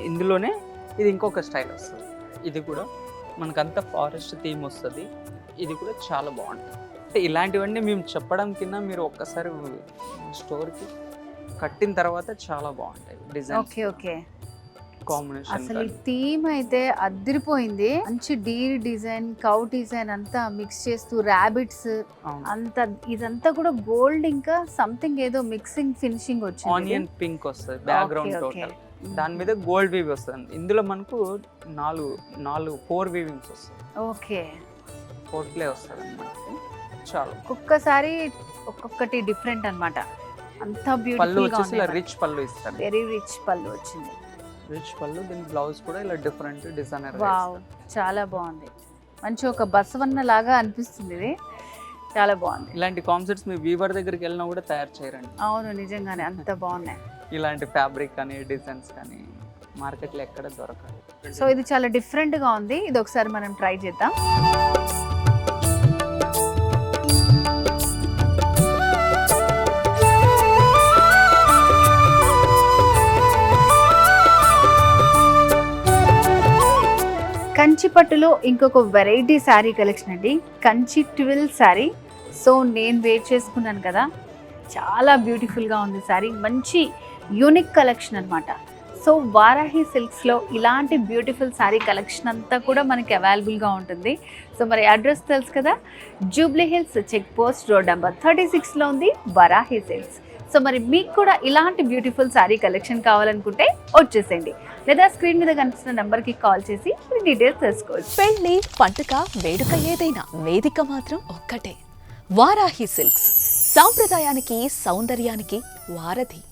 ఇందులోనే ఇది ఇంకొక స్టైల్ వస్తుంది. ఇది కూడా మనకంతా ఫారెస్ట్ థీమ్ వస్తుంది. ఇది కూడా చాలా బాగుంటుంది. అంటే ఇలాంటివన్నీ మేము చెప్పడం కింద మీరు ఒక్కసారి స్టోర్కి కట్టిన తర్వాత చాలా బాగుంటాయి డిజైన్. Okay okay. కాంబినేషన్ అసలు ఈ థీమ్ అయితే అదిరిపోయింది. మంచి డీర్ డిజైన్, కౌ డిజైన్ అంతా మిక్స్ చేస్తూ ర్యాబిట్స్ అంతా, ఇదంతా కూడా గోల్డ్ ఇంకా సంథింగ్ ఏదో మిక్సింగ్ ఫినిషింగ్ వచ్చింది. ఆనియన్ పింక్ వస్తుంది బ్యాక్గ్రౌండ్ టోటల్. దాని మీద గోల్డ్ వీవ్ వస్తుంది. ఇందులో మనకు 4 వీవింగ్స్ వస్తాయి. ఓకే, 4 ప్లే వస్తుంది అన్నమాట. చాలా ఒక్కొక్కసారి ఒక్కొక్కటి డిఫరెంట్ అన్నమాట. అంతా పళ్ళు బ్యూటిఫుల్ గా వచ్చేసి ఇలా ఉంది. రిచ్ పళ్ళు ఇస్తారు. వెరీ రిచ్ పళ్ళు వచ్చింది. రిచ్ పళ్ళు, దీని బ్లౌజ్ కూడా ఇలా డిఫరెంట్ డిజైనర్. వావ్, చాలా బాగుంది. మంచి ఒక బసవన్న లాగా అనిపిస్తుంది ఇది. చాలా బాగుంది. ఇలాంటి కాన్సెప్ట్స్ మీ వీవర్ దగ్గరికి వెళ్ళినా కూడా తయారు చేయరండి. అవును, నిజంగానే అంత బాగున్నాయి. ఇలాంటి ఫ్యాబ్రిక్ కానీ డిజైన్స్ కానీ మార్కెట్లో ఎక్కడ దొరకదు. సో ఇది చాలా డిఫరెంట్ గా ఉంది. ఇది ఒకసారి మనం ట్రై చేద్దాం. కంచి పట్టులో ఇంకొక వెరైటీ శారీ కలెక్షన్ అండి, కంచి ట్విల్ శారీ. సో నేను వేర్ చేసుకున్నాను కదా, చాలా బ్యూటిఫుల్గా ఉంది శారీ. మంచి యూనిక్ కలెక్షన్ అనమాట. సో వారాహి సిల్క్స్లో ఇలాంటి బ్యూటిఫుల్ శారీ కలెక్షన్ అంతా కూడా మనకి అవైలబుల్గా ఉంటుంది. సో మరి అడ్రస్ తెలుసు కదా, Jubilee Hills check post road number 36లో ఉంది వారాహి సిల్క్స్. సో మరి మీకు కూడా ఇలాంటి బ్యూటిఫుల్ శారీ కలెక్షన్ కావాలనుకుంటే వచ్చేసేయండి, లేదా స్క్రీన్ మీద కనిపిస్తున్న నెంబర్కి కాల్ చేసి మీ డీటెయిల్స్ తెలుసుకోవచ్చు. పెళ్లి, పండుగ, వేడుక ఏదైనా వేదిక మాత్రం ఒక్కటే. వారాహి సిల్క్స్, సాంప్రదాయానికి సౌందర్యానికి వారధి.